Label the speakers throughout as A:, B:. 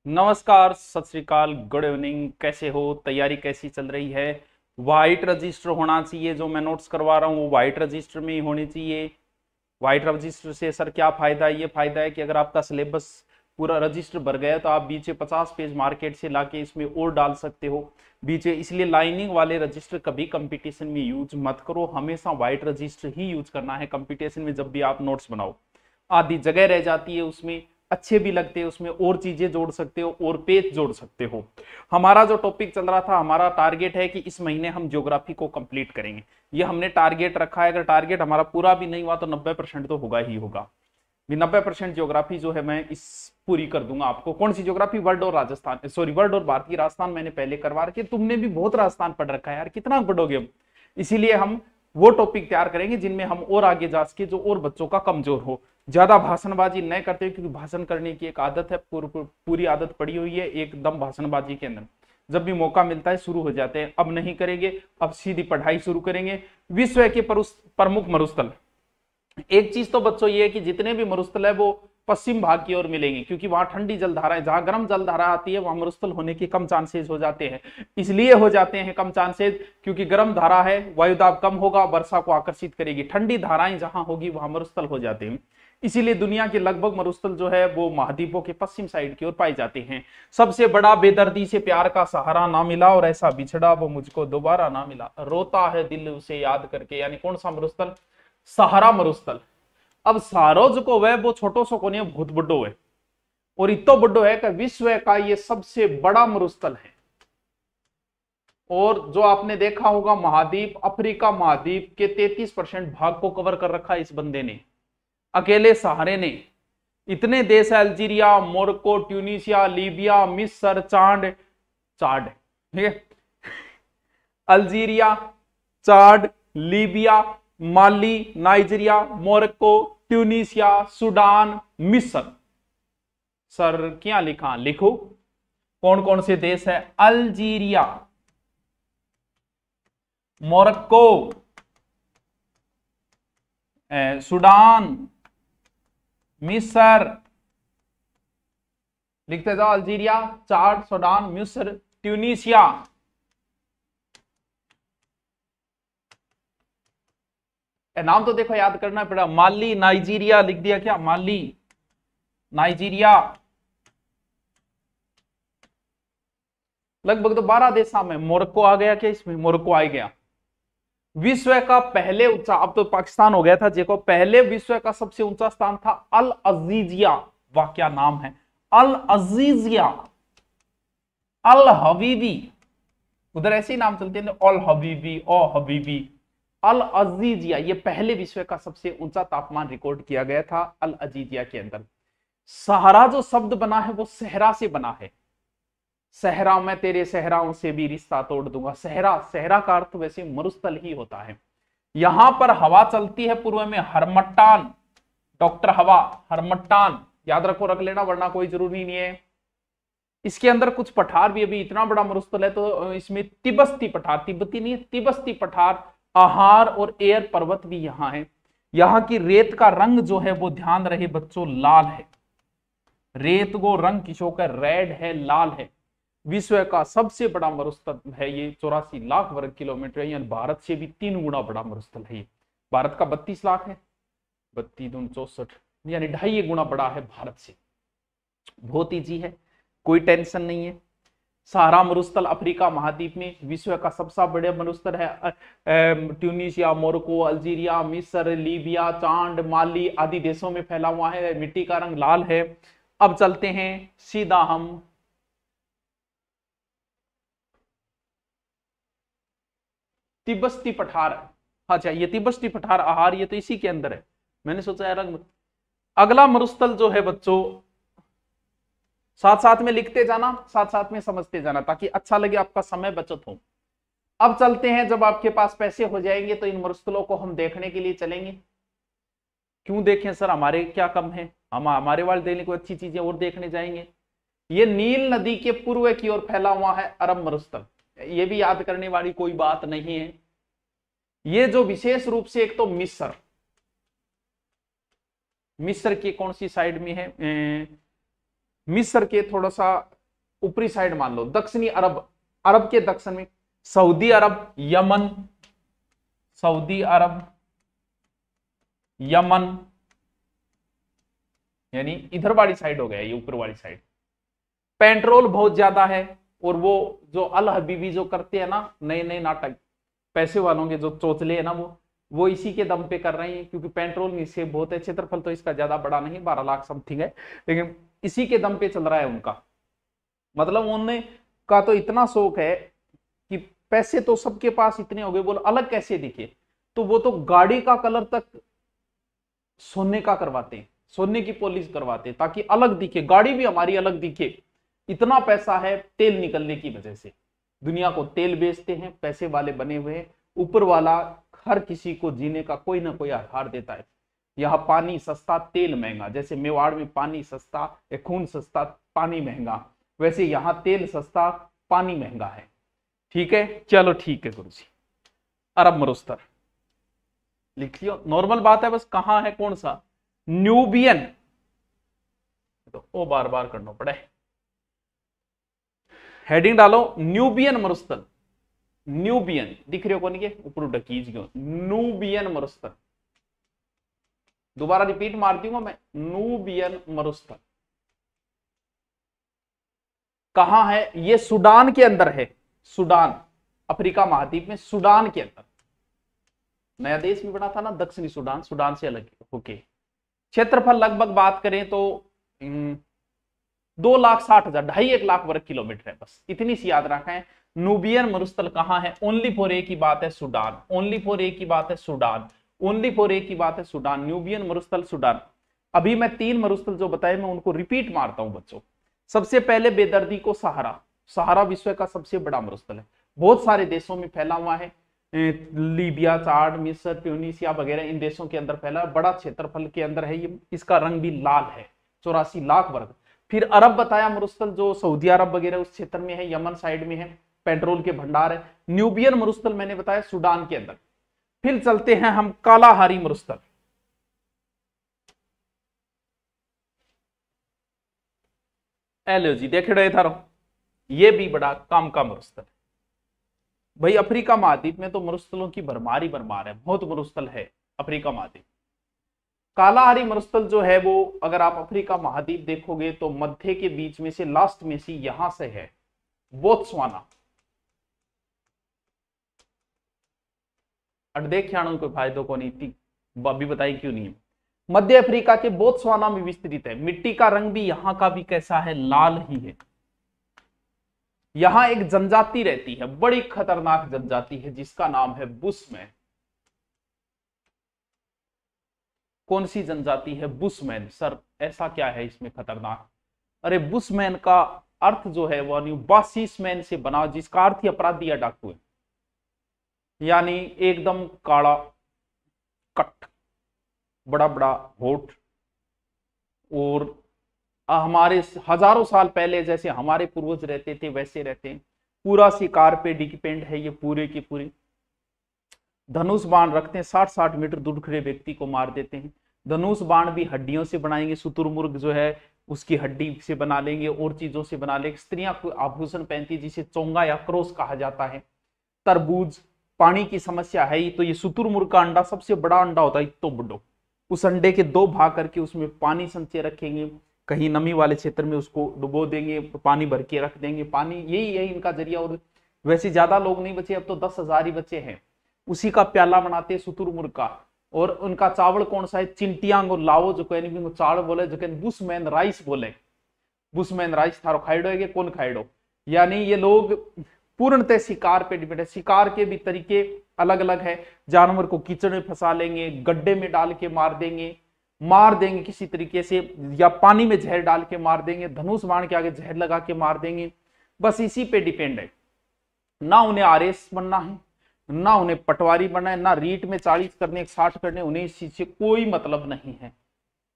A: नमस्कार, सत श्री अकाल, गुड इवनिंग। कैसे हो? तैयारी कैसी चल रही है? वाइट रजिस्टर होना चाहिए। जो मैं नोट्स करवा रहा हूँ वो वाइट रजिस्टर में ही होनी चाहिए। वाइट रजिस्टर से सर क्या फायदा है? ये फायदा है कि अगर आपका सिलेबस पूरा रजिस्टर भर गया तो आप बीचे 50 पेज मार्केट से लाके इसमें और डाल सकते हो बीचे। इसलिए लाइनिंग वाले रजिस्टर कभी कंपटीशन में यूज मत करो, हमेशा वाइट रजिस्टर ही यूज करना है कंपटीशन में। जब भी आप नोट्स बनाओ, आधी जगह रह जाती है उसमें, अच्छे भी लगते हैं, उसमें और चीजें जोड़ सकते हो और पेज जोड़ सकते हो। हमारा जो टॉपिक चल रहा था, हमारा टारगेट है कि इस महीने हम ज्योग्राफी को कंप्लीट करेंगे। ये हमने टारगेट रखा है। अगर टारगेट हमारा पूरा भी नहीं हुआ तो 90% तो होगा ही होगा। 90% ज्योग्राफी जो है मैं इस पूरी कर दूंगा आपको। कौन सी ज्योग्राफी? वर्ल्ड और राजस्थान, सॉरी वर्ल्ड और भारतीय। राजस्थान मैंने पहले करवा रखी। तुमने भी बहुत राजस्थान पढ़ रखा है यार, कितना पढ़ोगे हम। इसीलिए हम वो टॉपिक तैयार करेंगे जिनमें हम और आगे जा सके, जो और बच्चों का कमजोर हो। ज्यादा भाषणबाजी नहीं करते, क्योंकि भाषण करने की एक आदत है, पूरी आदत पड़ी हुई है एकदम भाषणबाजी के अंदर। जब भी मौका मिलता है शुरू हो जाते हैं। अब नहीं करेंगे, अब सीधी पढ़ाई शुरू करेंगे। विश्व के प्रमुख मरुस्थल। एक चीज तो बच्चों ये है कि जितने भी मरुस्थल है वो पश्चिम भाग की ओर मिलेंगे, क्योंकि वहां ठंडी जलधाराएं, जहां गर्म जलधारा आती है वहां मरुस्थल होने के कम चांसेस हो जाते हैं। इसलिए हो जाते हैं कम चांसेस क्योंकि गर्म धारा है, वायुदाब कम होगा, वर्षा को आकर्षित करेगी। ठंडी धाराएं जहां होगी वहां मरुस्थल हो जाते हैं। इसीलिए दुनिया के लगभग मरुस्थल जो है वो महाद्वीपों के पश्चिम साइड की ओर पाए जाते हैं। सबसे बड़ा बेदर्दी से प्यार का सहारा ना मिला, और ऐसा बिछड़ा वो मुझको दोबारा ना मिला। रोता है दिल उसे याद करके। यानी कौन सा मरुस्थल? सहारा मरुस्थल। अब सारो जो है वो छोटो सो को नहीं, बहुत बड़ो है, और इतो बड़ो है कि विश्व का ये सबसे बड़ा मरुस्थल है। और जो आपने देखा होगा महाद्वीप, अफ्रीका महाद्वीप के 33% भाग को कवर कर रखा है इस बंदे ने, अकेले सहारे ने। इतने देश है, अल्जीरिया, मोरक्को, ट्यूनिसिया, लीबिया, मिस्र, चाड, ठीक है, अल्जीरिया, चाड, लीबिया, माली, नाइजीरिया, मोरक्को, ट्यूनिसिया, सूडान, मिस्र। सर क्या लिखा? लिखो कौन कौन से देश है। अल्जीरिया, मोरक्को, सूडान, मिस्र। लिखते जाओ, अल्जीरिया, चाड, सूडान, मिस्र, ट्यूनिसिया। नाम तो देखो याद करना पड़ा। माली, नाइजीरिया लिख दिया क्या? माली, नाइजीरिया। लगभग तो 12 देश में। मोरक्को आ गया क्या इसमें? मोरक्को आ गया। विश्व का पहले ऊंचा, अब तो पाकिस्तान हो गया था, देखो पहले विश्व का सबसे ऊंचा स्थान था अल अजीजिया। वाह क्या नाम है, अल अजीजिया। अल हबीबी, उधर ऐसे ही नाम चलते हैं, अल हबीबी, ओ हबीबी। अल अजीजिया, ये पहले विश्व का सबसे ऊंचा तापमान रिकॉर्ड किया गया था अल अजीजिया के अंदर। सहारा जो शब्द बना है वो सहरा से बना है। सहरा, मैं तेरे सहराओं से भी रिश्ता तोड़ दूंगा। सहरा, सहरा का अर्थ वैसे मरुस्थल ही होता है। यहां पर हवा चलती है पूर्व में, हरमट्टान, डॉक्टर हवा, हरमट्टान याद रखो, रख लेना वरना कोई जरूरी नहीं है। इसके अंदर कुछ पठार भी, अभी इतना बड़ा मरुस्थल है तो इसमें तिब्बती पठार, तिब्बती नहीं है, तिब्बती पठार, आहार और एयर पर्वत भी यहां है। यहां की रेत का रंग जो है वो ध्यान रहे बच्चों, लाल है। रेत को रंग किशोर का रेड है, लाल है। विश्व का सबसे बड़ा मरुस्थल है ये, 84 लाख वर्ग किलोमीटर है। यानी भारत से भी 3 गुना बड़ा मरुस्थल है ये। भारत का 32 लाख है, 32 दून 64, यानी 2.5 गुना बड़ा है भारत से। बहुत ईजी है, कोई टेंशन नहीं है। सहारा मरुस्थल अफ्रीका महाद्वीप में विश्व का सबसे बड़ा मरुस्थल है। ट्यूनिसिया, मोरक्को, अल्जीरिया, मिस्र, लीबिया, चांड, माली आदि देशों में फैला हुआ है। मिट्टी का रंग लाल है। अब चलते हैं सीधा हम तिब्बती पठार। अच्छा, ये तिब्बती पठार आहार, ये तो इसी के अंदर है। मैंने सोचा यार अगला मरुस्थल जो है बच्चों, साथ साथ में लिखते जाना, साथ साथ में समझते जाना, ताकि अच्छा लगे, आपका समय बचत हो। अब चलते हैं, जब आपके पास पैसे हो जाएंगे तो इन मरुस्थलों को हम देखने के लिए चलेंगे। क्यों देखें सर, हमारे क्या कम है? हम हमारे वाले देखने को अच्छी चीजें और देखने जाएंगे। ये नील नदी के पूर्व की ओर फैला हुआ है अरब मरुस्थल। ये भी याद करने वाली कोई बात नहीं है। ये जो विशेष रूप से, एक तो मिस्र, मिस्र की कौन सी साइड में है? मिस्र के थोड़ा सा ऊपरी साइड मान लो, दक्षिणी अरब, अरब के दक्षिण में सऊदी अरब, यमन, सऊदी अरब, यमन, यानी इधर वाली साइड हो गया ये ऊपर वाली साइड। पेट्रोल बहुत ज्यादा है, और वो जो अल हबीबी जो करते हैं ना नए नए नाटक, पैसे वालों के जो चोचले है ना, वो इसी के दम पे कर रहे हैं, क्योंकि पेट्रोल नीचे बहुत है, क्षेत्रफल तो इसका ज्यादा बड़ा नहीं, 12 लाख समथिंग है, लेकिन इसी के दम पे चल रहा है उनका। मतलब उन्हें का तो इतना शौक है कि पैसे तो सबके पास इतने हो गए, बोल अलग कैसे दिखे, तो वो तो गाड़ी का कलर तक सोने का करवाते हैं, सोने की पॉलिश करवाते हैं, ताकि अलग दिखे, गाड़ी भी हमारी अलग दिखे। इतना पैसा है तेल निकलने की वजह से, दुनिया को तेल बेचते हैं, पैसे वाले बने हुए हैं, ऊपर वाला हर किसी को जीने का कोई ना कोई आधार देता है। यहाँ पानी सस्ता, तेल महंगा, जैसे मेवाड़ में पानी सस्ता, खून सस्ता, पानी महंगा, वैसे यहाँ तेल सस्ता, पानी महंगा है। ठीक है, चलो ठीक है गुरु जी। अरब मरुस्तर लिख लियो, नॉर्मल बात है, बस कहां है कौन सा, न्यूबियन, तो वो बार बार करना पड़े। हेडिंग डालो न्यूबियन मरुस्थल, न्यूबियन दिख रहे हो कौन के ऊपर डकीज गयो, नूबियन मरुस्थल, दोबारा रिपीट मार दूंगा मैं, नूबियन मरुस्थल कहां है, ये सूडान के अंदर है, सूडान, अफ्रीका महाद्वीप में सूडान के अंदर, नया देश भी बना था ना दक्षिणी सूडान, सूडान से अलग होके। क्षेत्रफल लगभग बात करें तो 2,60,000, 2.5 लाख वर्ग किलोमीटर है, बस इतनी सी याद रखें। नूबियन मरुस्थल कहां है, ओनली फॉर ए की बात है सूडान, ओनली फॉर ए की बात है सूडान, ओनली फॉर ए की बात है सूडान, न्यूबियन मरुस्थल सूडान। अभी मैं 3 मरुस्थल जो बताए मैं उनको रिपीट मारता हूं बच्चों। सबसे पहले बेदर्दी को सहारा, सहारा विश्व का सबसे बड़ा मरुस्थल है, बहुत सारे देशों में फैला हुआ है, लीबिया, चाड, मिस्र, ट्यूनिसिया वगैरह इन देशों के अंदर फैला है, बड़ा क्षेत्रफल के अंदर है ये, इसका रंग भी लाल है, 84 लाख वर्ग। फिर अरब बताया मरुस्थल जो सऊदी अरब वगैरह उस क्षेत्र में है, यमन साइड में है, पेट्रोल के भंडार है। न्यूबियन मरुस्थल मैंने बताया सूडान के अंदर। फिर चलते हैं हम कालाहारी मरुस्थल, एलो जी देख रहे था, ये भी बड़ा काम का मरुस्थल है भाई। अफ्रीका महाद्वीप में तो मरुस्थलों की भरमार ही भरमार है, बहुत मरुस्थल है अफ्रीका महाद्वीप। कालाहारी मरुस्थल जो है वो अगर आप अफ्रीका महाद्वीप देखोगे तो मध्य के बीच में से लास्ट में से यहां से है बोत्सवाना, अड्डे ख्याणों को फायदों को नहीं थी, अभी बताई क्यों नहीं है। मध्य अफ्रीका के बोत्सवाना में विस्तृत है, मिट्टी का रंग भी यहां का भी कैसा है, लाल ही है। यहां एक जनजाति रहती है, बड़ी खतरनाक जनजाति है, जिसका नाम है बुशमैन। कौन सी जनजाति है, बुशमैन। सर ऐसा क्या है इसमें खतरनाक, अरे बुशमैन का अर्थ जो है वो बासिसमैन से बना, जिसका अर्थ ही अपराधी या डाकू है, यानी एकदम काला कट, बड़ा बड़ा होठ, और हमारे हजारों साल पहले जैसे हमारे पूर्वज रहते थे वैसे रहते हैं, पूरा शिकार पे डिपेंड है ये पूरे की पूरी। धनुष बाण रखते हैं, 60-60 मीटर दूर खड़े व्यक्ति को मार देते हैं। धनुष बाण भी हड्डियों से बनाएंगे, शुतुरमुर्ग जो है उसकी हड्डी से बना लेंगे, और चीजों से बना लेंगे। स्त्रियां कोई आभूषण पहनती है जिसे चोंगा या क्रोस कहा जाता है। तरबूज, पानी की समस्या है ही, तो ये शुतुरमुर्ग का अंडा सबसे बड़ा अंडा होता है, तो बड़ो, उस अंडे के 2 भाग करके उसमें पानी संचय रखेंगे, कहीं नमी वाले क्षेत्र में उसको डुबो देंगे, पानी भर के रख देंगे, पानी यही इनका जरिया। और वैसे ज्यादा लोग नहीं बचे, अब तो 10,000 ही बचे हैं। उसी का प्याला बनाते शुतुरमुर्ग का। और उनका चावल कौन सा है, चिंटियांग और लाओ, जो कहने चावल बोले, जो कहने बुशमैन राइस बोले, बुशमैन राइस थारो खाइडो है, कौन खाइडो। यानी ये लोग पूर्णतः शिकार पे डिपेंड है। शिकार के भी तरीके अलग अलग है, जानवर को कीचड़ में फंसा लेंगे, गड्ढे में डाल के मार देंगे किसी तरीके से, या पानी में जहर डाल के मार देंगे, धनुष बाण के आगे जहर लगा के मार देंगे, बस इसी पे डिपेंड है। ना उन्हें आरएस बनना है, ना उन्हें पटवारी बनना है, ना रीट में 40 करने 60 करने, उन्हें इस चीज से कोई मतलब नहीं है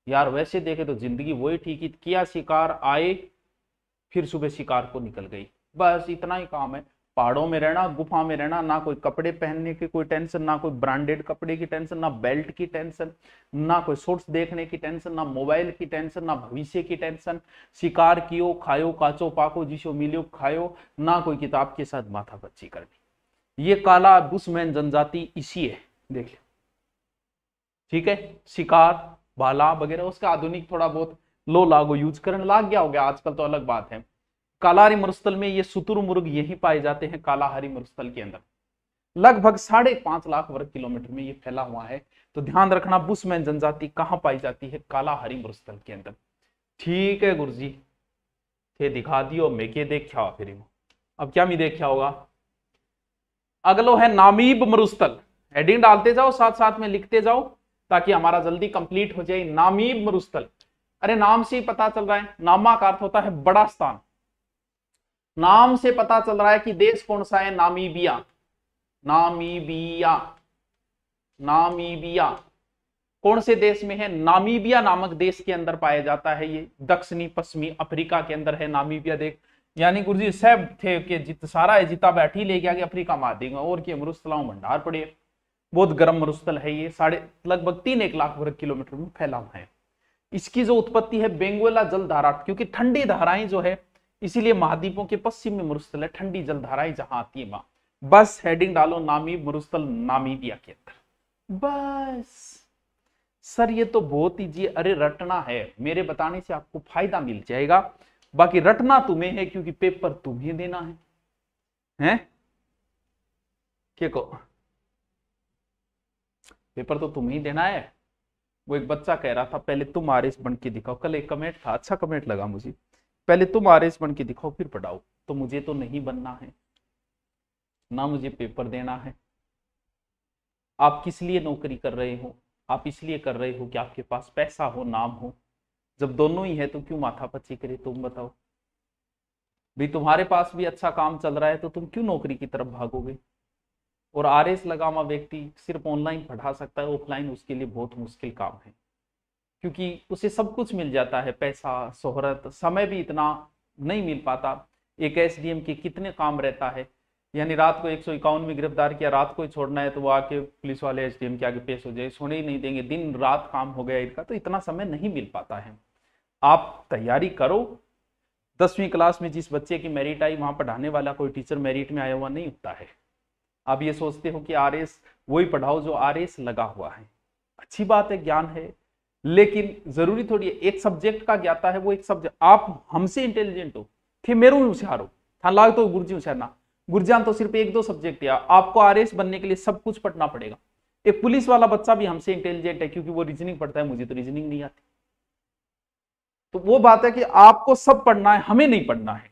A: यार। वैसे देखे तो जिंदगी वही ठीक ही, किया शिकार, आए फिर सुबह शिकार को निकल गई, बस इतना ही काम है। पहाड़ों में रहना, गुफा में रहना, ना कोई कपड़े पहनने की कोई टेंशन, ना कोई ब्रांडेड कपड़े की टेंशन, ना बेल्ट की टेंशन, ना कोई शॉर्ट्स देखने की टेंशन, ना मोबाइल की टेंशन, ना भविष्य की टेंशन। शिकार कियो, खायो, काचो पाको, जिसो मिलियो खायो, ना कोई किताब के साथ माथापच्ची करनी। ये काला बुशमैन जनजाति इसी है, देख लो, ठीक है। शिकार भाला वगैरह उसका आधुनिक थोड़ा बहुत लो लागो यूज करने लग गया हो गया आजकल, तो अलग बात है। कालाहारी मरुस्थल में ये शुतुरमुर्ग यही पाए जाते हैं, कालाहारी मरुस्थल के अंदर लगभग 5.5 लाख वर्ग किलोमीटर में ये फैला हुआ है। तो ध्यान रखना, बुशमैन जनजाति कहां पाई जाती है? कालाहारी मरुस्थल के अंदर। ठीक है गुरुजी, थे दिखा दियो, मैं के देखा फिर। अब क्या मैं देखा होगा? अगलो है नामीब मरुस्थल। हेडिंग डालते जाओ, साथ साथ में लिखते जाओ ताकि हमारा जल्दी कंप्लीट हो जाए। नामीब मरुस्थल, अरे नाम से ही पता चल रहा है, नामा का अर्थ होता है बड़ा स्थान। नाम से पता चल रहा है कि देश कौन सा है, नामीबिया। नामीबिया, नामीबिया कौन से देश में है? नामीबिया नामक देश के अंदर पाया जाता है। ये दक्षिणी पश्चिमी अफ्रीका के अंदर है नामीबिया। देख यानी गुरुजी सब थे कि जित सारा है जिता बैठी ले गया कि अफ्रीका मार देगा, और के मरुस्थलों भंडार पड़े। बहुत गर्म मरुस्थल है ये, लगभग 3-1 लाख वर्ग किलोमीटर में फैला हुआ है। इसकी जो उत्पत्ति है बेंगोला जलधारा, क्योंकि ठंडी धाराएं जो है इसीलिए महाद्वीपों के पश्चिम में मरुस्थल है, ठंडी जलधाराएं जहां आती है वहां। बस हेडिंग डालो नामीब मरुस्थल नामीबिया के अंदर। बस सर ये तो बहुत इजी, अरे रटना है, मेरे बताने से आपको फायदा मिल जाएगा। बाकी रटना तुम्हें है क्योंकि पेपर तुम्हें देना है? क्या को पेपर तो तुम्हें ही देना है। वो एक बच्चा कह रहा था पहले तुम आरएस बन के दिखाओ, कल एक कमेंट था, अच्छा कमेंट लगा मुझे, पहले तुम आरएस बन के दिखाओ फिर पढ़ाओ। तो मुझे तो नहीं बनना है ना, मुझे पेपर देना है। आप किस लिए नौकरी कर रहे हो? आप इसलिए कर रहे हो कि आपके पास पैसा हो, नाम हो। जब दोनों ही है तो क्यों माथापच्ची करे? तुम बताओ भाई, तुम्हारे पास भी अच्छा काम चल रहा है तो तुम क्यों नौकरी की तरफ भागोगे? और आरएस लगा हुआ व्यक्ति सिर्फ ऑनलाइन पढ़ा सकता है, ऑफलाइन उसके लिए बहुत मुश्किल काम है, क्योंकि उसे सब कुछ मिल जाता है, पैसा, शोहरत, समय भी इतना नहीं मिल पाता। एक एसडीएम के कितने काम रहता है, यानी रात को 151 में गिरफ्तार किया, रात को ही छोड़ना है तो वो आके पुलिस वाले एसडीएम के आगे पेश हो जाए, सोने ही नहीं देंगे, दिन रात काम हो गया इनका, तो इतना समय नहीं मिल पाता है। आप तैयारी करो। 10वीं क्लास में जिस बच्चे की मेरिट आई वहां पढ़ाने वाला कोई टीचर मेरिट में आया हुआ नहीं होता है। आप ये सोचते हो कि आरएस वही पढ़ाओ जो आरएस लगा हुआ है, अच्छी बात है, ज्ञान है, लेकिन जरूरी थोड़ी है एक सब्जेक्ट का ज्ञाता है वो एक सब्जेक्ट। आप हमसे इंटेलिजेंट हो, थे मेरू होशियार हो, था लाग तो गुरुजी होशियार ना, गुरजान तो सिर्फ 1-2 सब्जेक्ट है। आपको आरएस बनने के लिए सब कुछ पढ़ना पड़ेगा। एक पुलिस वाला बच्चा भी हमसे इंटेलिजेंट है क्योंकि वो रीजनिंग पढ़ता है, मुझे तो रीजनिंग नहीं आती। तो वो बात है कि आपको सब पढ़ना है, हमें नहीं पढ़ना है।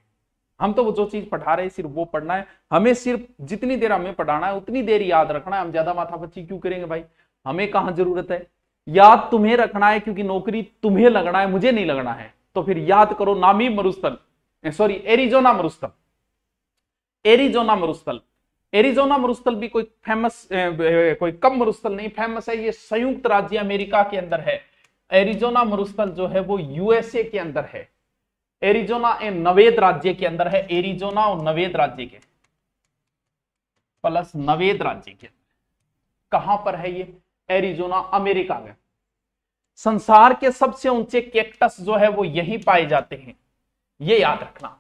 A: हम तो वो जो चीज पढ़ा रहे हैं सिर्फ वो पढ़ना है, हमें सिर्फ जितनी देर हमें पढ़ाना है उतनी देर याद रखना है। हम ज्यादा माथापच्ची क्यों करेंगे भाई? हमें कहां जरूरत है? याद तुम्हें रखना है क्योंकि नौकरी तुम्हें लगना है, मुझे नहीं लगना है। तो फिर याद करो नामीब मरुस्थल, सॉरी एरिजोना मरुस्थल। एरिजोना मरुस्थल, एरिजोना मरुस्थल भी कोई फेमस कोई कम मरुस्थल नहीं, फेमस है। ये संयुक्त राज्य अमेरिका के अंदर है। एरिजोना मरुस्थल जो है वो यूएसए के अंदर है। एरिजोना नवेद राज्य के अंदर है। एरिजोना और नवेद राज्य के प्लस नवेद राज्य के कहां पर है ये? एरिजोना अमेरिका में। संसार के सबसे ऊंचे कैक्टस जो है वो यहीं पाए जाते हैं, ये याद रखना।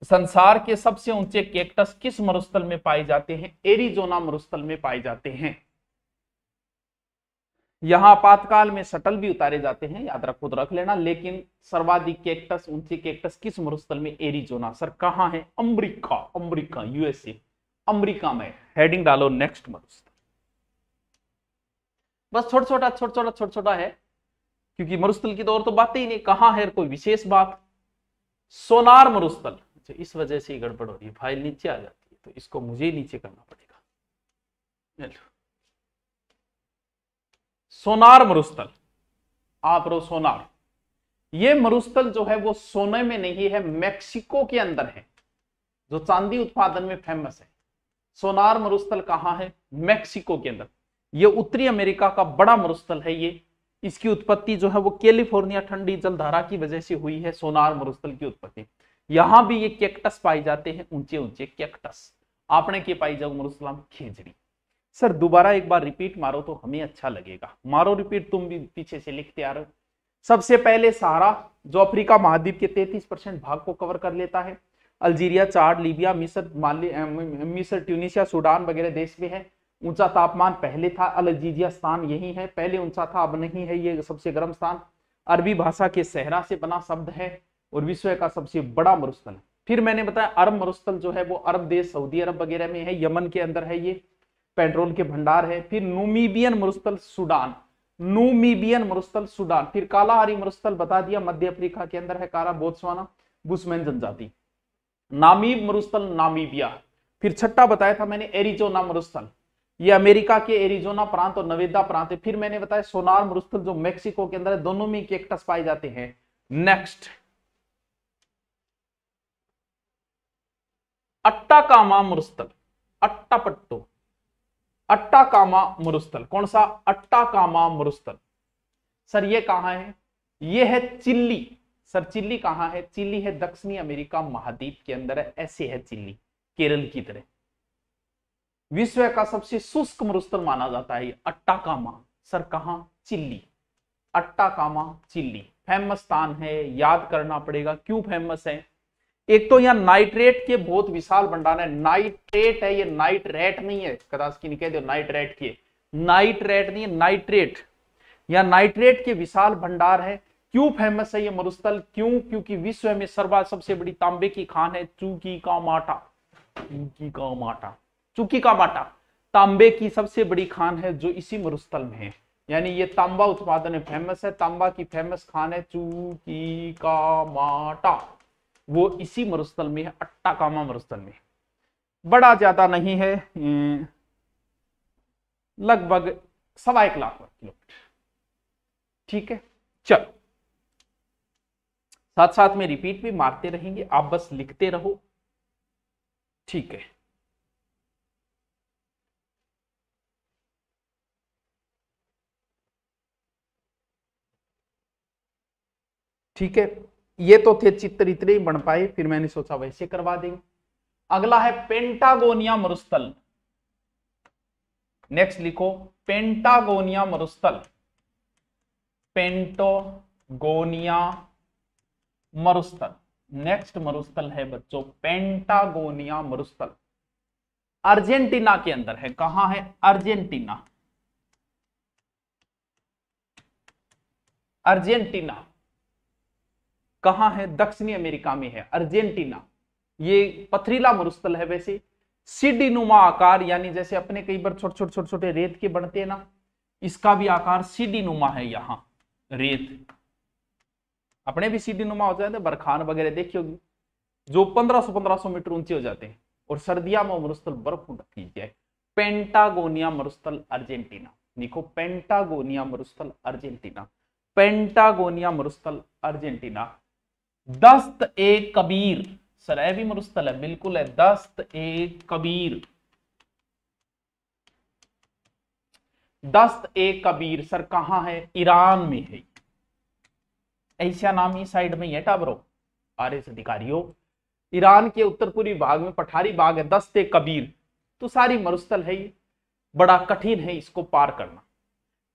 A: संसार के सबसे ऊंचे कैक्टस किस मरुस्थल में पाए जाते हैं? एरिजोना मरुस्थल में पाए जाते हैं। यहां आपातकाल में शटल भी उतारे जाते हैं, याद रखो तो रख लेना। लेकिन सर्वाधिक कैक्टस, ऊंचे कैक्टस किस मरुस्थल में? एरिजोना। सर कहां है? अमेरिका, अमेरिका यूएसए, अमेरिका में। हेडिंग डालो नेक्स्ट मरुस्थल। बस छोटा छोटा है क्योंकि मरुस्थल की तो और तो बातें ही नहीं। कहां है कोई विशेष बात? सोनार मरुस्थल। अच्छा, इस वजह से गड़बड़ हो रही है, फाइल नीचे आ जाती है तो इसको मुझे ही नीचे करना पड़ेगा। सोनार मरुस्थल, आप रो सोनार। ये मरुस्थल जो है वो सोने में नहीं है, मैक्सिको के अंदर है, जो चांदी उत्पादन में फेमस है। सोनार मरुस्थल कहां है? मैक्सिको के अंदर। ये उत्तरी अमेरिका का बड़ा मरुस्थल है ये। इसकी उत्पत्ति जो है वो कैलिफोर्निया ठंडी जलधारा की वजह से हुई है। सोनार मरुस्थल की उत्पत्ति यहां भी ये कैक्टस पाए जाते हैं, ऊंचे ऊंचे कैक्टस। आपने के पाई जाओ मरुस्थलम खेजड़ी। सर दोबारा एक बार रिपीट मारो तो हमें अच्छा लगेगा। मारो रिपीट, तुम भी पीछे से लिखते आ रहे हो। सबसे पहले सहारा जो अफ्रीका महाद्वीप के 33% भाग को कवर कर लेता है। अल्जीरिया, चाड, लीबिया, मिस्र, ट्यूनिशिया, सूडान वगैरह देश में है। ऊंचा तापमान पहले था, अल्जीरियास्तान यही है, पहले ऊंचा था अब नहीं है, ये सबसे गर्म स्थान। अरबी भाषा के सहरा से बना शब्द है और विश्व का सबसे बड़ा मरुस्थल। फिर मैंने बताया अरब मरुस्थल जो है वो अरब देश, सऊदी अरब वगैरह में है, यमन के अंदर है, ये पेट्रोल के भंडार है। फिर नूमीबियन मरुस्थल सूडान, नूमीबियन मरुस्थल सूडान। फिर कालाहारी मरुस्थल बता दिया, मध्य अफ्रीका के अंदर है, कारा, बोत्सवाना, बुशमैन जनजाति। नामीब मरुस्थल नामीबिया। फिर छठा बताया था मैंने एरिजोना मरुस्थल, ये अमेरिका के एरिजोना प्रांत और नवेदा प्रांत है। फिर मैंने बताया सोनार मरुस्थल जो मेक्सिको के अंदर है, दोनों में कैक्टस पाए जाते हैं। नेक्स्ट अट्टाकामा मरुस्थल, अट्टापट्टो, अट्टाकामा मरुस्थल। कौन सा? अट्टाकामा मरुस्थल। सर ये कहां है? ये है चिल्ली। सर चिल्ली कहां है? चिल्ली है दक्षिणी अमेरिका महाद्वीप के अंदर है, ऐसे है चिल्ली, केरल की तरह। विश्व का सबसे शुष्क मरुस्थल माना जाता है अट्टाकामा। सर कहां? Chile, Atacama Chile. फेमस स्थान है, याद करना पड़ेगा क्यों फेमस है। एक तो यहाँ नाइट्रेट के बहुत विशाल भंडार है। नाइट्रेट है ये, नाइट्रेट नहीं है, कदाच की नहीं कह दो नाइट्रेट के, नाइट्रेट नहीं है, नाइट्रेट। या नाइट्रेट के विशाल भंडार है। क्यों फेमस है ये मरुस्थल? क्यों? क्योंकि विश्व में सबसे बड़ी तांबे की खान है चुकीकामाटा। चुकीकामाटा, चुकीकामाटा तांबे की सबसे बड़ी खान है जो इसी मरुस्थल में है। यानी ये तांबा उत्पादन में फेमस है। तांबा की फेमस खान है चुकीकामाटा, वो इसी मरुस्थल में है, अट्टाकामा मरुस्थल में। बड़ा ज्यादा नहीं है, लगभग 1.25 लाख किलोमीटर। ठीक है, चलो साथ साथ में रिपीट भी मारते रहेंगे, आप बस लिखते रहो। ठीक है, ठीक है। ये तो थे चित्र, इतने ही बन पाए, फिर मैंने सोचा वैसे करवा देंगे। अगला है पेंटागोनिया मरुस्थल। नेक्स्ट लिखो पेंटागोनिया मरुस्थल, पेंटागोनिया मरुस्थल। नेक्स्ट मरुस्थल है बच्चों पेंटागोनिया मरुस्थल, अर्जेंटीना के अंदर है। कहां है? अर्जेंटीना, अर्जेंटीना कहां है? दक्षिणी अमेरिका में है अर्जेंटीना। ये पथरीला मरुस्थल है, वैसे सीढ़ी नुमा आकार, यानी जैसे अपने कई बार छोटे छोटे रेत के बनते हैं ना, इसका भी आकार सीढ़ी नुमा है। यहाँ रेत अपने भी सीढ़ी नुमा हो जाते हैं, बरखान वगैरह देखी होगी, जो 1500 मीटर ऊंचे हो जाते हैं, और सर्दियों में मरुस्थल बर्फ में ढक जाए। पेंटागोनिया मरुस्थल अर्जेंटीना, लिखो पेंटागोनिया मरुस्थल अर्जेंटीना, पेंटागोनिया मरुस्थल अर्जेंटीना। दस्त ए कबीर, सर भी मरुस्थल है, बिल्कुल है, दस्त ए कबीर, दस्त ए कबीर। सर कहां है? ईरान में है, एशिया नामी साइड में है टाबरो, आरएस अधिकारियों। ईरान के उत्तर पूर्वी भाग में पठारी भाग है, दस्त ए कबीर। तो सारी मरुस्थल है, ये बड़ा कठिन है इसको पार करना।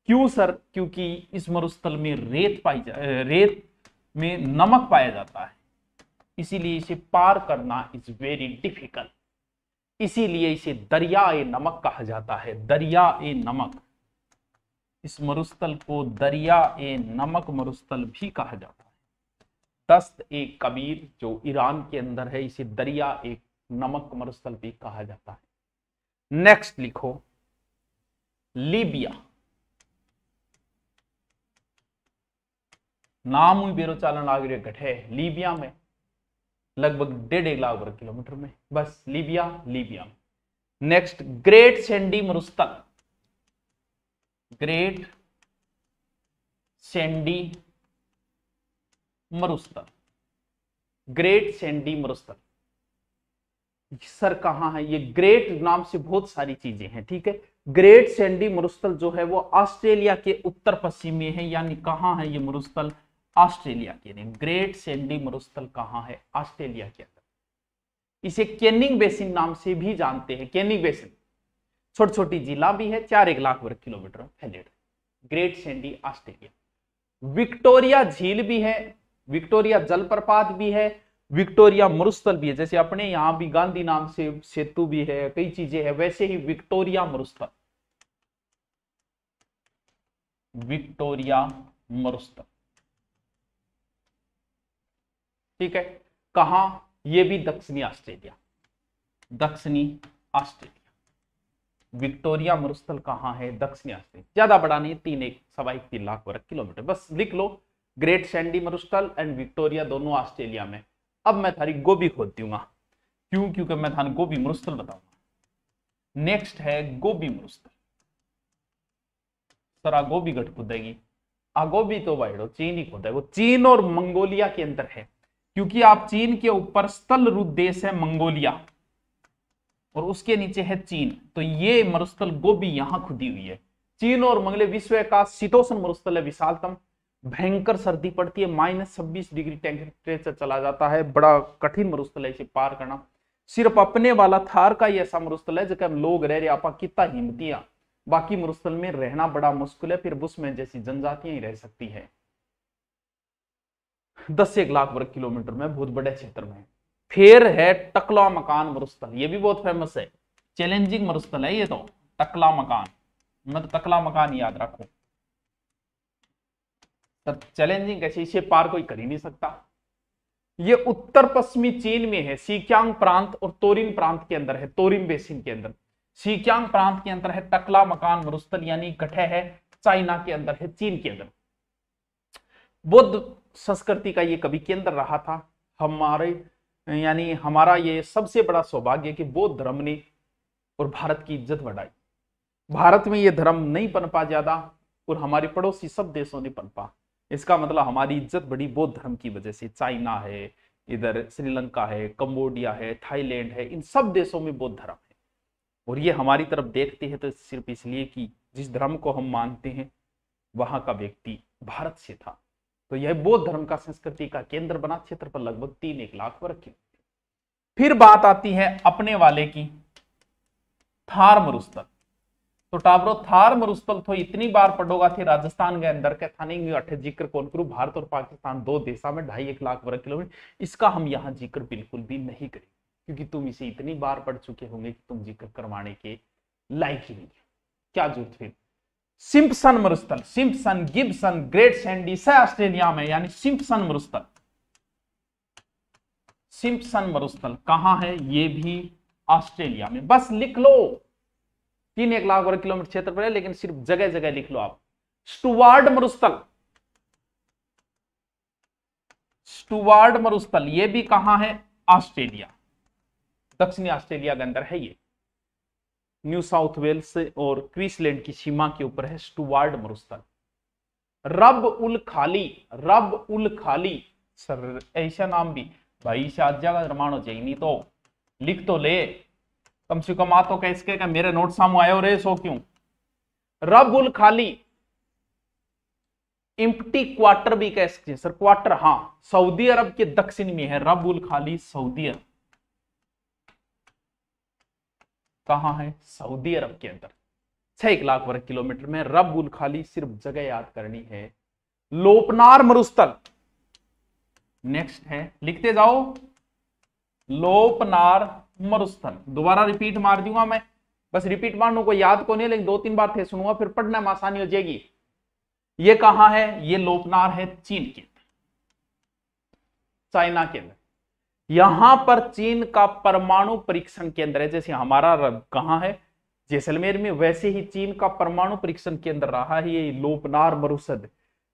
A: क्यों सर? क्योंकि इस मरुस्थल में रेत में नमक पाया जाता है, इसीलिए इसे पार करना इज वेरी डिफिकल्ट। इसीलिए इसे दरिया ए नमक कहा जाता है, दरिया ए नमक। इस मरुस्थल को दरिया ए नमक मरुस्थल भी कहा जाता है। दस्त ए कबीर जो ईरान के अंदर है, इसे दरिया ए नमक मरुस्थल भी कहा जाता है। नेक्स्ट लिखो लीबिया, नाम हुई बेरो चालन आगे घटे। लीबिया में लगभग 1.5 लाख वर्ग किलोमीटर में, बस Libya, Libya. Next great Sandy मरुस्थल, ग्रेट सैंडी मरुस्थल, ग्रेट सैंडी मरुस्थल। सर कहां है? ये ग्रेट नाम से बहुत सारी चीजें हैं, ठीक है। ग्रेट सैंडी मरुस्थल जो है वो ऑस्ट्रेलिया के उत्तर पश्चिम में है, यानी कहां है ये मरुस्थल? ऑस्ट्रेलिया के अंदर। ग्रेट सैंडी मरुस्थल कहाँ है? ऑस्ट्रेलिया के अंदर। इसे कैनिंग बेसिन नाम से भी जानते हैं। कैनिंग बेसिन छोटी छोटी जिला भी है, 4 लाख वर्ग किलोमीटर में फैले। Great Sandy Australia. विक्टोरिया झील भी है, विक्टोरिया जलप्रपात भी है, विक्टोरिया मरुस्थल भी है। जैसे अपने यहां भी गांधी नाम से सेतु भी है, कई चीजें हैं, वैसे ही विक्टोरिया मरुस्थल, विक्टोरिया मरुस्थल, ठीक है। कहां? ये भी दक्षिणी ऑस्ट्रेलिया, दक्षिणी ऑस्ट्रेलिया। विक्टोरिया मरुस्थल कहां है? दक्षिणी ऑस्ट्रेलिया। ज्यादा बड़ा नहीं, 3 लाख वर्ग किलोमीटर, बस लिख लो। ग्रेट सैंडी मरुस्थल एंड विक्टोरिया दोनों ऑस्ट्रेलिया में। अब मैं थारी गोभी खोद दूंगा, क्यों? क्योंकि मैं थारी गोभी मरुस्थल बताऊंगा। नेक्स्ट है गोभी मरुस्थल। सर गोभी घट खुदेगी, गोभी तो भाई चीन ही खोदा है, वो चीन और मंगोलिया के अंदर है, क्योंकि आप चीन के ऊपर स्थल रूप देश है मंगोलिया और उसके नीचे है चीन, तो ये मरुस्थल गोभी यहां खुदी हुई है। चीन और मंगोलिया विश्व का शीतोष्ण मरुस्थल है, विशालतम। भयंकर सर्दी पड़ती है, -26 डिग्री टेम्परेचर चला जाता है। बड़ा कठिन मरुस्थल है, इसे पार करना। सिर्फ अपने वाला थार का ही ऐसा मरुस्थल है जगह लोग रह रहे, आपा कितना हिम्मतियां। बाकी मरुस्थल में रहना बड़ा मुश्किल है, फिर बुशमैन जैसी जनजातियां ही रह सकती है। 10 लाख वर्ग किलोमीटर में, बहुत बड़े क्षेत्र में। फिर है टकला मकान मरुस्थल, ये भी बहुत फेमस है, चैलेंजिंग मरुस्थल है ये तो। टकला मकान, मत टकला मकान याद रखो। चैलेंजिंग कैसे? इसे पार कोई कर ही नहीं सकता। ये उत्तर पश्चिमी चीन में है, सिक्यांग प्रांत और तोरिन प्रांत के अंदर है, तोरिन बेसिन के अंदर। सिक्यांग प्रांत के अंदर है टकला मकान मरुस्थल, यानी गठे है चाइना के अंदर है, चीन के अंदर। बौद्ध संस्कृति का ये कभी केंद्र रहा था। हमारे यानी हमारा ये सबसे बड़ा सौभाग्य है कि बौद्ध धर्म ने और भारत की इज्जत बढ़ाई। भारत में ये धर्म नहीं पनपा ज्यादा और हमारे पड़ोसी सब देशों ने पनपा। इसका मतलब हमारी इज्जत बढ़ी बौद्ध धर्म की वजह से। चाइना है, इधर श्रीलंका है, कंबोडिया है, थाईलैंड है, इन सब देशों में बौद्ध धर्म है। और ये हमारी तरफ देखते हैं तो सिर्फ इसलिए कि जिस धर्म को हम मानते हैं वहां का व्यक्ति भारत से था। तो यह बौद्ध धर्म का संस्कृति का केंद्र बना, क्षेत्र पर लगभग 3 लाख वर्ग किलोमीटर। फिर बात आती है अपने वाले की, थार मरुस्थल। तो टाबरो थार मरुस्थल तो इतनी बार पढ़ोगा थे राजस्थान के अंदर के थाने अठे जिक्र कौन करूं। भारत और पाकिस्तान दो देशा में 2.5 लाख वर्ग किलोमीटर, इसका हम यहाँ जिक्र बिल्कुल भी नहीं करेंगे, क्योंकि तुम इसे इतनी बार पढ़ चुके होंगे कि तुम जिक्र करवाने के लायक ही नहीं है। क्या जरूरत फिर? सिम्पसन मरुस्थल, सिम्पसन, गिब्सन, ग्रेट सैंडी से ऑस्ट्रेलिया में, यानी सिम्पसन मरुस्थल। सिम्पसन मरुस्थल कहां है? ये भी ऑस्ट्रेलिया में। बस लिख लो, 3 लाख वर्ग किलोमीटर क्षेत्र पर है, लेकिन सिर्फ जगह जगह लिख लो आप। स्टुवार्ड मरुस्थल, स्टुवार्ड मरुस्थल ये भी कहां है? ऑस्ट्रेलिया, दक्षिणी ऑस्ट्रेलिया के अंदर है ये। न्यू साउथ वेल्स और क्वींसलैंड की सीमा के ऊपर है स्टुवार्ड मरुस्थल। रब उल खाली, रब उल खाली, सर ऐसा नाम भी भाई से आज जगह रमानो चाहिए, नहीं तो लिख तो ले कम से कम। आ तो कैसे का मेरे नोट सामू आयो रे, सो क्यों? रब उल खाली, इम्प्टी क्वार्टर भी कह सकते हैं सर, क्वार्टर, हाँ, सऊदी अरब के दक्षिण में है रब उल खाली। सऊदी अरब कहां है? सऊदी अरब के अंदर, 6 लाख वर्ग किलोमीटर में रब उल खाली। सिर्फ जगह याद करनी है। लोपनार मरुस्थल नेक्स्ट है, लिखते जाओ। लोपनार मरुस्थल, दोबारा रिपीट मार दूंगा मैं, बस रिपीट मारने को याद को नहीं, लेकिन 2-3 बार थे सुनूंगा, फिर पढ़ने में आसानी हो जाएगी। ये कहां है? ये लोपनार है चीन के अंदर, चाइना के अंदर। यहां पर चीन का परमाणु परीक्षण केंद्र है। जैसे हमारा कहां है? जैसलमेर में, वैसे ही चीन का परमाणु परीक्षण केंद्र रहा है ये लोपनार मरुस्थल।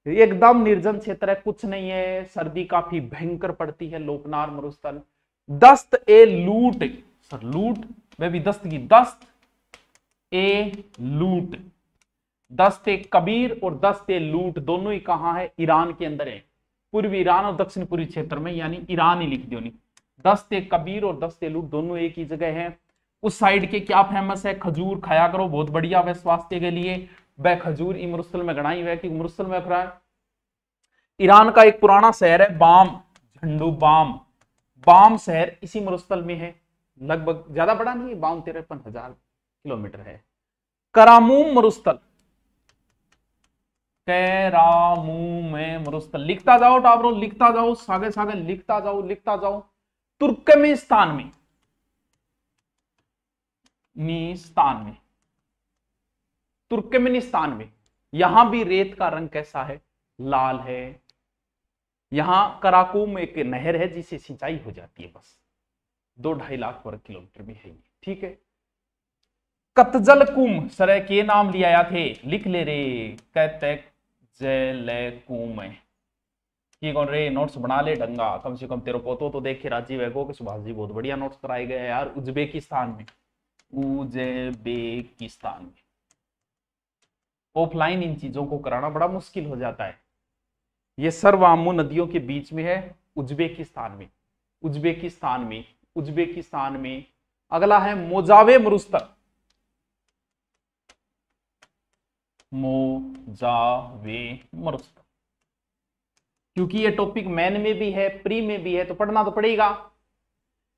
A: एकदम निर्जन क्षेत्र है, कुछ नहीं है, सर्दी काफी भयंकर पड़ती है लोपनार मरुस्थल। दस्त ए लूट, सर लूट वे भी दस्त की, दस्त ए लूट, दस्त ए कबीर और दस्त ए लूट दोनों ही कहां है? ईरान के अंदर है, पूर्वी ईरान और दक्षिण पूर्वी क्षेत्र में, यानी ईरान ही लिख दो। नहीं, दस्त ए कबीर और दस्त ए लूट दोनों एक ही जगह है। उस साइड के क्या फेमस है? खजूर खाया करो, बहुत बढ़िया वह स्वास्थ्य के लिए। वह खजूर मरुस्थल में गणाई हुआ है कि मरुस्थल में खड़ा है। ईरान का एक पुराना शहर है बाम, झंडू बाम, बाम शहर इसी मरुस्थल में है, लगभग ज्यादा बड़ा नहीं है, 52-53 हजार किलोमीटर है। करामूम मरुस्थल, कैरामूम में मरुस्थल, लिखता जाओ टाबरो, लिखता जाओ, सागे सागे लिखता जाओ, लिखता जाओ। तुर्कमेनिस्तान में, निस्तान में, तुर्कमेनिस्तान में, यहां भी रेत का रंग कैसा है, लाल है। यहां कराकुम एक नहर है जिसे सिंचाई हो जाती है, बस 2-2.5 लाख वर्ग किलोमीटर में है ये, ठीक है। कतजल कुम सर के नाम लिया थे, लिख ले रे, कहते जैलकुम की कौन रे, नोट्स बना ले ढंगा, कम से कम तेरे पोतो तो देख के राजीव है कि सुभाष जी बहुत बढ़िया नोट्स कराए गए यार। उज्बेकिस्तान में, उज्बेकिस्तान में ऑफलाइन इन चीजों को कराना बड़ा मुश्किल हो जाता है। ये सर्वामू नदियों के बीच में है, उज्बेकिस्तान में, उज्बेकिस्तान में, उज्बेकिस्तान में। अगला है मोजावे मरुस्थल, मोजावे मरुस्थल, क्योंकि ये टॉपिक मेन में भी है प्री में भी है तो पढ़ना तो पड़ेगा।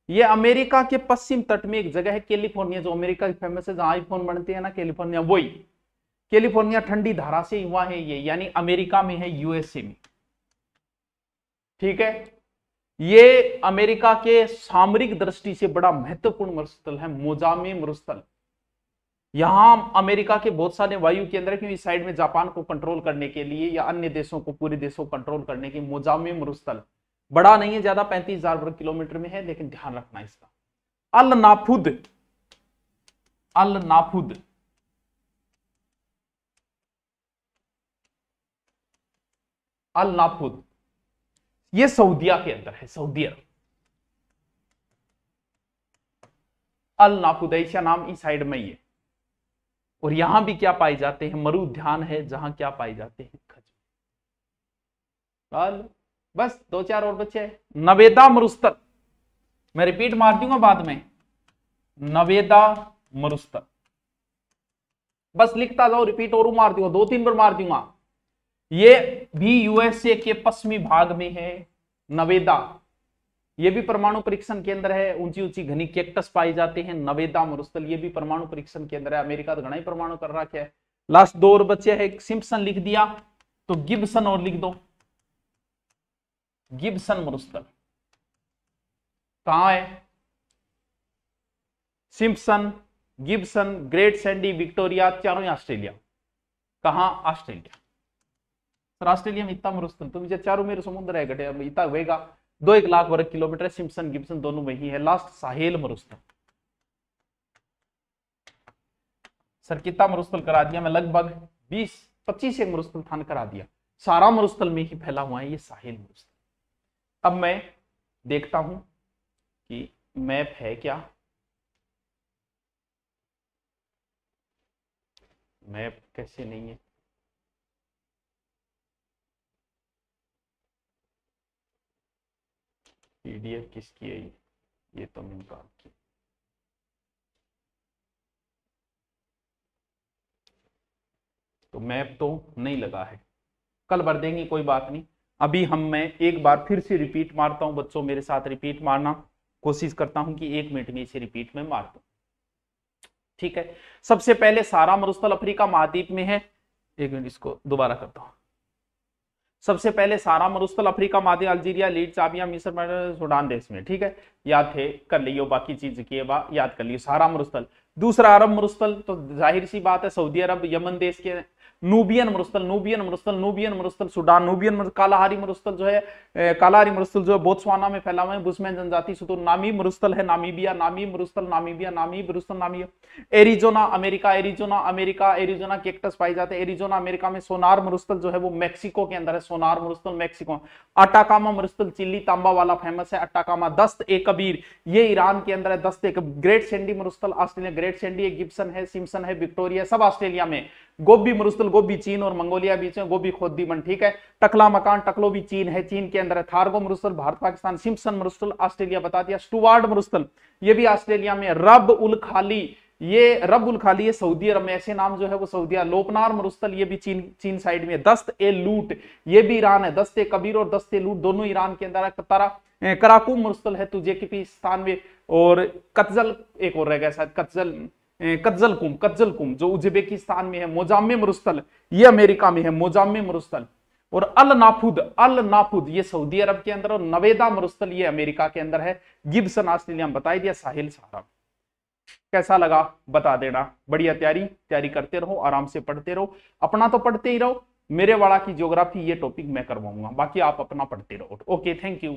A: ये अमेरिका के पश्चिम तट में एक जगह है कैलिफोर्निया, जो अमेरिका की फेमस है, जहां आईफोन बनते हैं ना, कैलिफोर्निया, वही कैलिफोर्निया ठंडी धारा से हुआ है ये, यानी अमेरिका में है, यूएसए में, ठीक है। ये अमेरिका के सामरिक दृष्टि से बड़ा महत्वपूर्ण मरुस्थल है, मोजावे मरुस्थल। यहां अमेरिका के बहुत सारे वायु केंद्र है, क्योंकि इस साइड में जापान को कंट्रोल करने के लिए या अन्य देशों को, पूरे देशों को कंट्रोल करने के, मोजावे मरुस्थल बड़ा नहीं है ज्यादा, 35,000 वर्ग किलोमीटर में है, लेकिन ध्यान रखना इसका। अल नाफुद, अल नाफुद, अल नाफुद, ये सऊदिया के अंदर है, सऊदी अरब। अल नाफुद एशिया नाम इस साइड में ही है, और यहां भी क्या पाए जाते हैं, मरु उद्यान है, जहां क्या पाए जाते हैं, खजूर। बस 2-4 और बच्चे हैं। नवेदा मरुस्थल, मैं रिपीट मार दूंगा बाद में, नवेदा मरुस्थल, बस लिखता जाओ, रिपीट और मार दूंगा, 2-3 बार मार दूंगा। ये भी यूएसए के पश्चिमी भाग में है, नवेदा। ये भी परमाणु परीक्षण केंद्र है, ऊंची ऊंची घनी कैक्टस पाए जाते हैं, नवेदा मरुस्थल, ये भी परमाणु परीक्षण केंद्र है। अमेरिका तो घना ही परमाणु कर रखा है। लास्ट 2 और बच्चे हैं, सिम्पसन लिख दिया तो गिब्सन और लिख दो, गिब्सन मरुस्थल कहां है, Simpson, Gibson, great Sandy, Victoria, चारों ऑस्ट्रेलिया। कहां, ऑस्ट्रेलिया। सर ऑस्ट्रेलिया में इतना मरुस्थल, तुम चारों मेरे समुद्र है घटे, इतना होगा 2-1 लाख वर्ग किलोमीटर, सिम्पसन गिब्सन दोनों वही है। लास्ट साहेल मरुस्थल, सर कितना मरुस्थल करा दिया मैं, लगभग 20-25 एक मरुस्थल थान करा दिया, सारा मरुस्थल में ही फैला हुआ है ये साहेल मरुस्थल। अब मैं देखता हूं कि मैप है क्या, मैप कैसे नहीं है, पीडीएफ किसकी है ये तो मुमताज की। तो मैप तो नहीं लगा है, कल भर देंगे, कोई बात नहीं। अभी मैं एक बार फिर से रिपीट मारता हूं, बच्चों मेरे साथ रिपीट मारना, कोशिश करता हूं कि 1 मिनट में इसे रिपीट में मार दूं, ठीक है। सबसे पहले सारा मरुस्थल अफ्रीका महाद्वीप में है, 1 मिनट इसको दोबारा करता हूं। सबसे पहले सारा मरुस्थल अफ्रीका महाद्वीप, अल्जीरिया, लीड, चाबिया, मिस्र, सूडान देश में, ठीक है। याद थे कर लियो, बाकी चीज की याद कर लियो, सारा मरुस्थल। दूसरा अरब मरुस्थल, तो जाहिर सी बात है सऊदी अरब, यमन देश के। नूबियन मरुस्थल, नूबियन मरुस्थल, नूबियन मरुस्थल सूडान, नूबियन कालाहारी मरुस्थल जो है, कालाहारी मरुस्थल जो है बोत्सवाना में फैला हुआ है, बुशमैन जनजाति सुतूर। नामी मरुस्थल है नामीबिया, नामी मरुस्थल नामीबिया, नामी मरुस्थल नामी। Arizona America, Arizona America, Arizona cactus पाए जाते हैं एरिजोना अमेरिका में। सोनार मरुस्थल जो है वो मैक्सिको के अंदर है, सोनार मरुस्थल मैक्सिको। अटाकामा मरुस्थल चिल्ली तांबा वाला फेमस है, अटाकामा। दस्त ए कबीर ये ईरान के अंदर है, दस्त ए ग्रेट सैंडी मरुस्थल ऑस्ट्रेलिया, ग्रेट सैंडी, गिब्सन है, सिम्पसन है, विक्टोरिया, सब ऑस्ट्रेलिया में। गोबी मरुस्थल, गोबी चीन और मंगोलिया बीच में, गोबी खोदीबन, ठीक है। टकला मकान, टकलो भी चीन है, चीन के अंदर है। थारगो मरुस्थल भारत पाकिस्तान, सिम्पसन मरुस्थल ऑस्ट्रेलिया बता दिया। स्टुवार्ड मरुस्थल ये भी ऑस्ट्रेलिया में। रब उल खाली ये रब उल खाली है सऊदी अरब में, ऐसे नाम जो है वो सऊदी। लोपनार मरुस्थल ये भी चीन साइड में। दस्त ए लूट ये भी ईरान है। दस्त ए कबीर और दस्त ए लूट दोनों ईरान के अंदर है। कराकूम मरुस्थल है तुर्कमेनिस्तान में। और कत्जल एक और रह गया शायद, कत्जल कुम जो उज्बेकिस्तान में है। मोजाम्मे मरुस्थल ये अमेरिका में है, मोजाम्मे मरुस्थल। और अल नाफुद ये सऊदी अरब के अंदर। और नवेदा मरुस्थल ये अमेरिका के अंदर है। गिब्सन ऑस्ट्रेलिया में बता दिया। साहिल सहारा। कैसा लगा बता देना। बढ़िया तैयारी करते रहो, आराम से पढ़ते रहो। अपना तो पढ़ते ही रहो, मेरे वाला की ज्योग्राफी ये टॉपिक मैं करवाऊंगा, बाकी आप अपना पढ़ते रहो। Okay, thank you.